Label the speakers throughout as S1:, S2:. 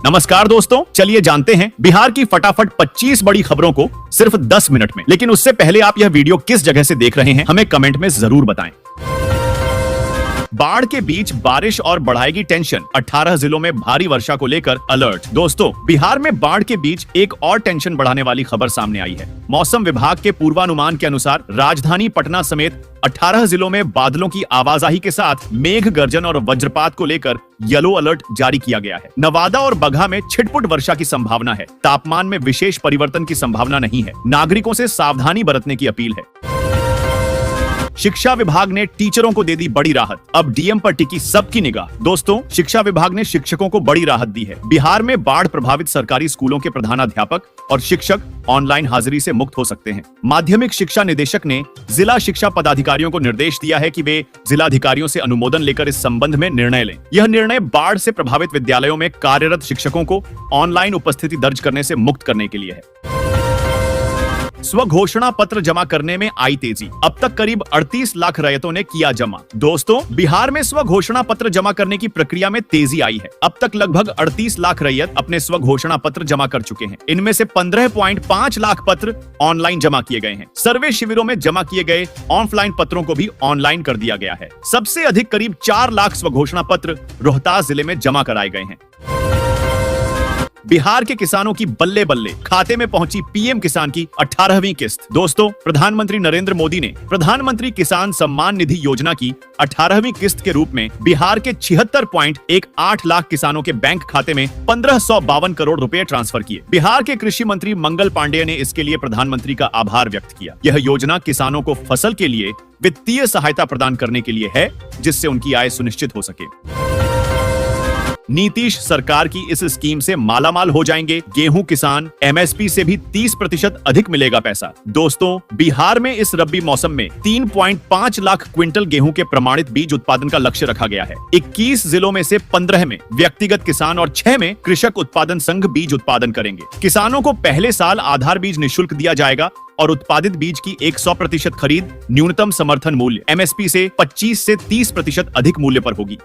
S1: नमस्कार दोस्तों, चलिए जानते हैं बिहार की फटाफट 25 बड़ी खबरों को सिर्फ 10 मिनट में। लेकिन उससे पहले आप यह वीडियो किस जगह से देख रहे हैं हमें कमेंट में जरूर बताएं। बाढ़ के बीच बारिश और बढ़ाएगी टेंशन, 18 जिलों में भारी वर्षा को लेकर अलर्ट। दोस्तों, बिहार में बाढ़ के बीच एक और टेंशन बढ़ाने वाली खबर सामने आई है। मौसम विभाग के पूर्वानुमान के अनुसार राजधानी पटना समेत 18 जिलों में बादलों की आवाजाही के साथ मेघ गर्जन और वज्रपात को लेकर येलो अलर्ट जारी किया गया है। नवादा और बगहा में छिटपुट वर्षा की संभावना है। तापमान में विशेष परिवर्तन की संभावना नहीं है। नागरिकों से सावधानी बरतने की अपील है। शिक्षा विभाग ने टीचरों को दे दी बड़ी राहत, अब डीएम पर टिकी सबकी निगाह। दोस्तों, शिक्षा विभाग ने शिक्षकों को बड़ी राहत दी है। बिहार में बाढ़ प्रभावित सरकारी स्कूलों के प्रधानाध्यापक और शिक्षक ऑनलाइन हाजिरी से मुक्त हो सकते हैं। माध्यमिक शिक्षा निदेशक ने जिला शिक्षा पदाधिकारियों को निर्देश दिया है कि वे जिलाधिकारियों से अनुमोदन लेकर इस संबंध में निर्णय लें। यह निर्णय बाढ़ से प्रभावित विद्यालयों में कार्यरत शिक्षकों को ऑनलाइन उपस्थिति दर्ज करने से मुक्त करने के लिए है। स्वघोषणा पत्र जमा करने में आई तेजी, अब तक करीब 38 लाख रैयतों ने किया जमा। दोस्तों, बिहार में स्वघोषणा पत्र जमा करने की प्रक्रिया में तेजी आई है। अब तक लगभग 38 लाख रैयत अपने स्वघोषणा पत्र जमा कर चुके हैं। इनमें से 15.5 लाख पत्र ऑनलाइन जमा किए गए हैं। सर्वे शिविरों में जमा किए गए ऑफलाइन पत्रों को भी ऑनलाइन कर दिया गया है। सबसे अधिक करीब 4 लाख स्वघोषणा पत्र रोहतास जिले में जमा कराए गए हैं। बिहार के किसानों की बल्ले बल्ले, खाते में पहुंची पीएम किसान की 18वीं किस्त। दोस्तों, प्रधानमंत्री नरेंद्र मोदी ने प्रधानमंत्री किसान सम्मान निधि योजना की 18वीं किस्त के रूप में बिहार के 76.18 लाख किसानों के बैंक खाते में 1552 करोड़ रुपए ट्रांसफर किए। बिहार के कृषि मंत्री मंगल पांडेय ने इसके लिए प्रधानमंत्री का आभार व्यक्त किया। यह योजना किसानों को फसल के लिए वित्तीय सहायता प्रदान करने के लिए है, जिससे उनकी आय सुनिश्चित हो सके। नीतीश सरकार की इस स्कीम से मालामाल हो जाएंगे गेहूं किसान, एमएसपी से भी 30% अधिक मिलेगा पैसा। दोस्तों, बिहार में इस रबी मौसम में 3.5 लाख क्विंटल गेहूं के प्रमाणित बीज उत्पादन का लक्ष्य रखा गया है। 21 जिलों में से 15 में व्यक्तिगत किसान और 6 में कृषक उत्पादन संघ बीज उत्पादन करेंगे। किसानों को पहले साल आधार बीज निःशुल्क दिया जाएगा और उत्पादित बीज की 100% खरीद न्यूनतम समर्थन मूल्य एमएसपी से 25 से 30% अधिक मूल्य पर होगी।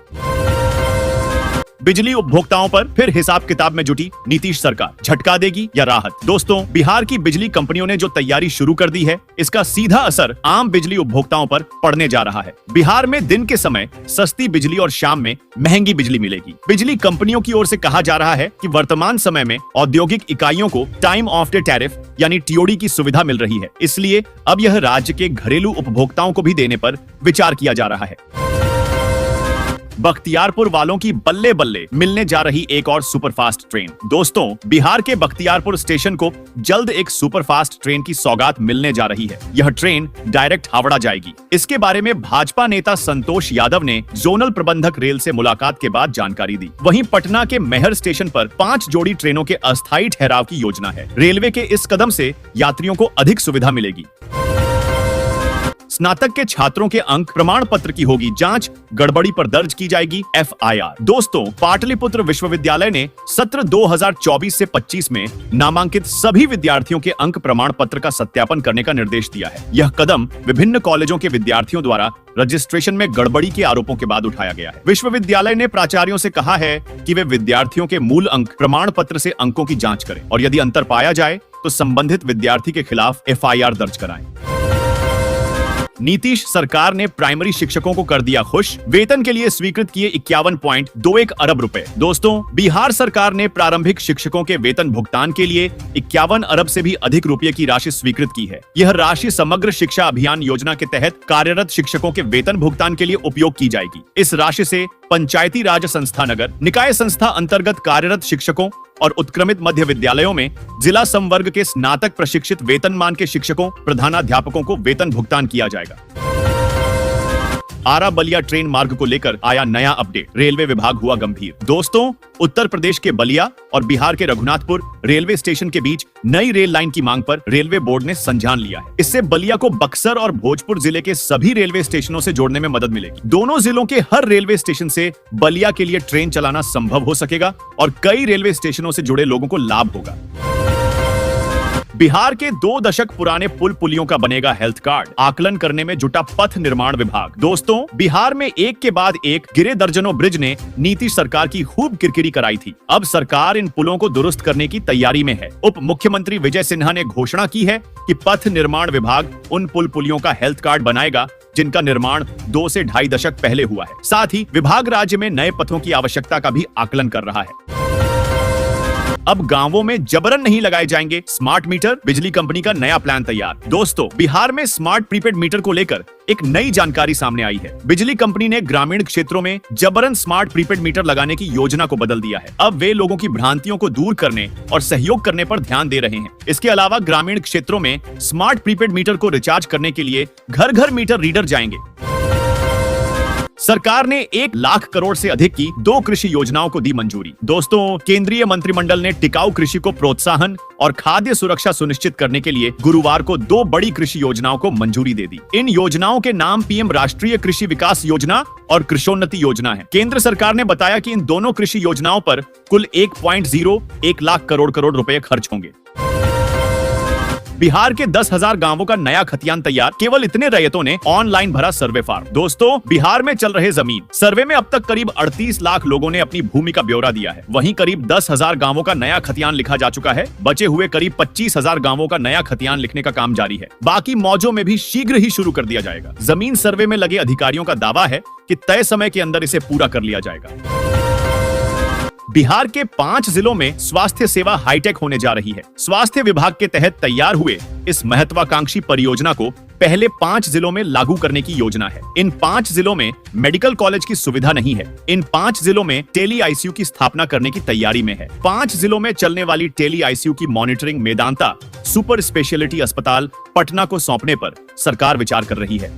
S1: बिजली उपभोक्ताओं पर फिर हिसाब किताब में जुटी नीतीश सरकार, झटका देगी या राहत? दोस्तों, बिहार की बिजली कंपनियों ने जो तैयारी शुरू कर दी है, इसका सीधा असर आम बिजली उपभोक्ताओं पर पड़ने जा रहा है। बिहार में दिन के समय सस्ती बिजली और शाम में महंगी बिजली मिलेगी। बिजली कंपनियों की ओर से कहा जा रहा है कि वर्तमान समय में औद्योगिक इकाइयों को टाइम ऑफ डे टैरिफ यानी टीओडी की सुविधा मिल रही है। इसलिए अब यह राज्य के घरेलू उपभोक्ताओं को भी देने पर विचार किया जा रहा है। बख्तियारपुर वालों की बल्ले बल्ले, मिलने जा रही एक और सुपरफास्ट ट्रेन। दोस्तों, बिहार के बख्तियारपुर स्टेशन को जल्द एक सुपरफास्ट ट्रेन की सौगात मिलने जा रही है। यह ट्रेन डायरेक्ट हावड़ा जाएगी। इसके बारे में भाजपा नेता संतोष यादव ने जोनल प्रबंधक रेल से मुलाकात के बाद जानकारी दी। वहीं पटना के मेहर स्टेशन पर 5 जोड़ी ट्रेनों के अस्थायी ठहराव की योजना है। रेलवे के इस कदम से यात्रियों को अधिक सुविधा मिलेगी। स्नातक के छात्रों के अंक प्रमाण पत्र की होगी जांच, गड़बड़ी पर दर्ज की जाएगी एफआईआर। दोस्तों, पाटलिपुत्र विश्वविद्यालय ने सत्र 2024 से 25 में नामांकित सभी विद्यार्थियों के अंक प्रमाण पत्र का सत्यापन करने का निर्देश दिया है। यह कदम विभिन्न कॉलेजों के विद्यार्थियों द्वारा रजिस्ट्रेशन में गड़बड़ी के आरोपों के बाद उठाया गया है। विश्वविद्यालय ने प्राचार्यों से कहा है कि वे विद्यार्थियों के मूल अंक प्रमाण पत्र से अंकों की जांच करें और यदि अंतर पाया जाए तो संबंधित विद्यार्थी के खिलाफ एफआईआर दर्ज कराएं। नीतीश सरकार ने प्राइमरी शिक्षकों को कर दिया खुश, वेतन के लिए स्वीकृत किए 51.21 अरब रुपए। दोस्तों, बिहार सरकार ने प्रारंभिक शिक्षकों के वेतन भुगतान के लिए 51 अरब से भी अधिक रुपए की राशि स्वीकृत की है। यह राशि समग्र शिक्षा अभियान योजना के तहत कार्यरत शिक्षकों के वेतन भुगतान के लिए उपयोग की जाएगी। इस राशि से पंचायती राज संस्था, नगर निकाय संस्था अंतर्गत कार्यरत शिक्षकों और उत्क्रमित मध्य विद्यालयों में जिला संवर्ग के स्नातक प्रशिक्षित वेतनमान के शिक्षकों, प्रधानाध्यापकों को वेतन भुगतान किया जाएगा। आरा बलिया ट्रेन मार्ग को लेकर आया नया अपडेट, रेलवे विभाग हुआ गंभीर। दोस्तों, उत्तर प्रदेश के बलिया और बिहार के रघुनाथपुर रेलवे स्टेशन के बीच नई रेल लाइन की मांग पर रेलवे बोर्ड ने संज्ञान लिया है। इससे बलिया को बक्सर और भोजपुर जिले के सभी रेलवे स्टेशनों से जोड़ने में मदद मिलेगी। दोनों जिलों के हर रेलवे स्टेशन से बलिया के लिए ट्रेन चलाना संभव हो सकेगा और कई रेलवे स्टेशनों से जुड़े लोगों को लाभ होगा। बिहार के 2 दशक पुराने पुल पुलियों का बनेगा हेल्थ कार्ड, आकलन करने में जुटा पथ निर्माण विभाग। दोस्तों, बिहार में एक के बाद एक गिरे दर्जनों ब्रिज ने नीतीश सरकार की खूब किरकिरी कराई थी। अब सरकार इन पुलों को दुरुस्त करने की तैयारी में है। उप मुख्यमंत्री विजय सिन्हा ने घोषणा की है कि पथ निर्माण विभाग उन पुल पुलियों का हेल्थ कार्ड बनाएगा जिनका निर्माण 2 से ढाई दशक पहले हुआ है। साथ ही विभाग राज्य में नए पथों की आवश्यकता का भी आकलन कर रहा है। अब गांवों में जबरन नहीं लगाए जाएंगे स्मार्ट मीटर, बिजली कंपनी का नया प्लान तैयार। दोस्तों, बिहार में स्मार्ट प्रीपेड मीटर को लेकर एक नई जानकारी सामने आई है। बिजली कंपनी ने ग्रामीण क्षेत्रों में जबरन स्मार्ट प्रीपेड मीटर लगाने की योजना को बदल दिया है। अब वे लोगों की भ्रांतियों को दूर करने और सहयोग करने पर ध्यान दे रहे हैं। इसके अलावा ग्रामीण क्षेत्रों में स्मार्ट प्रीपेड मीटर को रिचार्ज करने के लिए घर घर मीटर रीडर जाएंगे। सरकार ने 1 लाख करोड़ से अधिक की 2 कृषि योजनाओं को दी मंजूरी। दोस्तों, केंद्रीय मंत्रिमंडल ने टिकाऊ कृषि को प्रोत्साहन और खाद्य सुरक्षा सुनिश्चित करने के लिए गुरुवार को 2 बड़ी कृषि योजनाओं को मंजूरी दे दी। इन योजनाओं के नाम पीएम राष्ट्रीय कृषि विकास योजना और कृषोन्नति योजना है। केंद्र सरकार ने बताया कि इन दोनों कृषि योजनाओं पर कुल 1.01 लाख करोड़ रुपए खर्च होंगे। बिहार के 10,000 गांवों का नया खतियान तैयार, केवल इतने रैयतों ने ऑनलाइन भरा सर्वे फॉर्म। दोस्तों, बिहार में चल रहे जमीन सर्वे में अब तक करीब 38 लाख लोगों ने अपनी भूमि का ब्यौरा दिया है। वहीं करीब 10,000 गांवों का नया खतियान लिखा जा चुका है। बचे हुए करीब 25,000 गांवों का नया खतियान लिखने का काम जारी है। बाकी मौजों में भी शीघ्र ही शुरू कर दिया जाएगा। जमीन सर्वे में लगे अधिकारियों का दावा है कि तय समय के अंदर इसे पूरा कर लिया जाएगा। बिहार के 5 जिलों में स्वास्थ्य सेवा हाईटेक होने जा रही है। स्वास्थ्य विभाग के तहत तैयार हुए इस महत्वाकांक्षी परियोजना को पहले 5 जिलों में लागू करने की योजना है। इन 5 जिलों में मेडिकल कॉलेज की सुविधा नहीं है। इन 5 जिलों में टेली आईसीयू की स्थापना करने की तैयारी में है। 5 जिलों में चलने वाली टेली आईसीयू की मॉनिटरिंग मेदांता सुपर स्पेशलिटी अस्पताल पटना को सौंपने पर सरकार विचार कर रही है।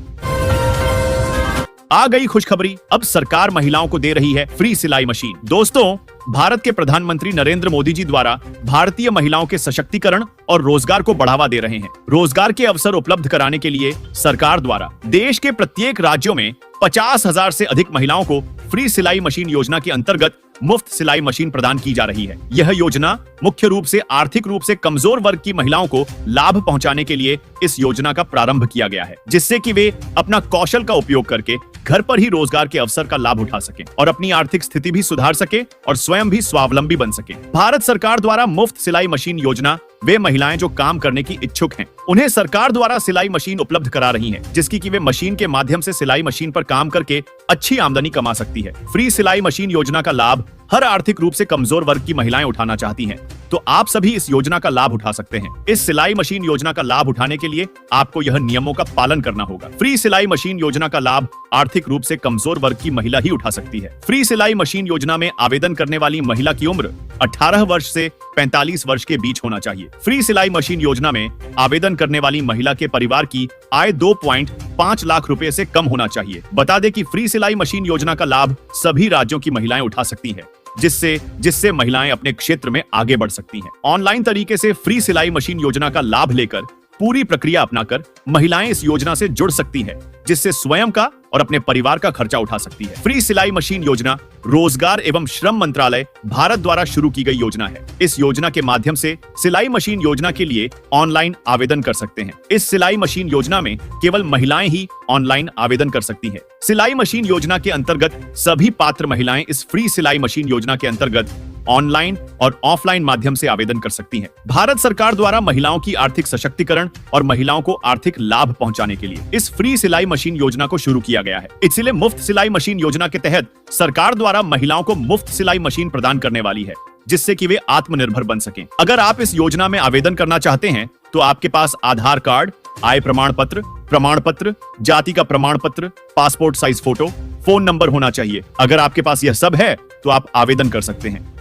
S1: आ गई खुशखबरी, अब सरकार महिलाओं को दे रही है फ्री सिलाई मशीन। दोस्तों, भारत के प्रधानमंत्री नरेंद्र मोदी जी द्वारा भारतीय महिलाओं के सशक्तिकरण और रोजगार को बढ़ावा दे रहे हैं। रोजगार के अवसर उपलब्ध कराने के लिए सरकार द्वारा देश के प्रत्येक राज्यों में 50,000 से अधिक महिलाओं को फ्री सिलाई मशीन योजना के अंतर्गत मुफ्त सिलाई मशीन प्रदान की जा रही है। यह योजना मुख्य रूप से आर्थिक रूप से कमजोर वर्ग की महिलाओं को लाभ पहुंचाने के लिए इस योजना का प्रारंभ किया गया है, जिससे कि वे अपना कौशल का उपयोग करके घर पर ही रोजगार के अवसर का लाभ उठा सकें और अपनी आर्थिक स्थिति भी सुधार सके और स्वयं भी स्वावलंबी बन सके। भारत सरकार द्वारा मुफ्त सिलाई मशीन योजना वे महिलाएं जो काम करने की इच्छुक हैं, उन्हें सरकार द्वारा सिलाई मशीन उपलब्ध करा रही हैं, जिसकी कि वे मशीन के माध्यम से सिलाई मशीन पर काम करके अच्छी आमदनी कमा सकती है। फ्री सिलाई मशीन योजना का लाभ हर आर्थिक रूप से कमजोर वर्ग की महिलाएं उठाना चाहती हैं, तो आप सभी इस योजना का लाभ उठा सकते हैं। इस सिलाई मशीन योजना का लाभ उठाने के लिए आपको यह नियमों का पालन करना होगा। फ्री सिलाई मशीन योजना का लाभ आर्थिक रूप से कमजोर वर्ग की महिला ही उठा सकती है। फ्री सिलाई मशीन योजना में आवेदन करने वाली महिला की उम्र 18 वर्ष से 45 वर्ष के बीच होना चाहिए। फ्री सिलाई मशीन योजना में आवेदन करने वाली महिला के परिवार की आय 2.5 लाख रुपए से कम होना चाहिए। बता दें कि फ्री सिलाई मशीन योजना का लाभ सभी राज्यों की महिलाएं उठा सकती हैं, जिससे महिलाएं अपने क्षेत्र में आगे बढ़ सकती हैं। ऑनलाइन तरीके से फ्री सिलाई मशीन योजना का लाभ लेकर पूरी प्रक्रिया अपनाकर महिलाएं इस योजना से जुड़ सकती हैं, जिससे स्वयं का और अपने परिवार का खर्चा उठा सकती है। फ्री सिलाई मशीन योजना रोजगार एवं श्रम मंत्रालय भारत द्वारा शुरू की गई योजना है। इस योजना के माध्यम से सिलाई मशीन योजना के लिए ऑनलाइन आवेदन कर सकते हैं। इस सिलाई मशीन योजना में केवल महिलाएं ही ऑनलाइन आवेदन कर सकती हैं। सिलाई मशीन योजना के अंतर्गत सभी पात्र महिलाएं इस फ्री सिलाई मशीन योजना के अंतर्गत ऑनलाइन और ऑफलाइन माध्यम से आवेदन कर सकती हैं। भारत सरकार द्वारा महिलाओं की आर्थिक सशक्तिकरण और महिलाओं को आर्थिक लाभ पहुंचाने के लिए इस फ्री सिलाई मशीन योजना को शुरू किया गया है। इसलिए मुफ्त सिलाई मशीन योजना के तहत सरकार द्वारा महिलाओं को मुफ्त सिलाई मशीन प्रदान करने वाली है, जिससे कि वे आत्मनिर्भर बन सकें। अगर आप इस योजना में आवेदन करना चाहते हैं तो आपके पास आधार कार्ड, आय प्रमाण पत्र, जाति का प्रमाण पत्र, passport size photo, phone number होना चाहिए। अगर आपके पास यह सब है तो आप आवेदन कर सकते हैं।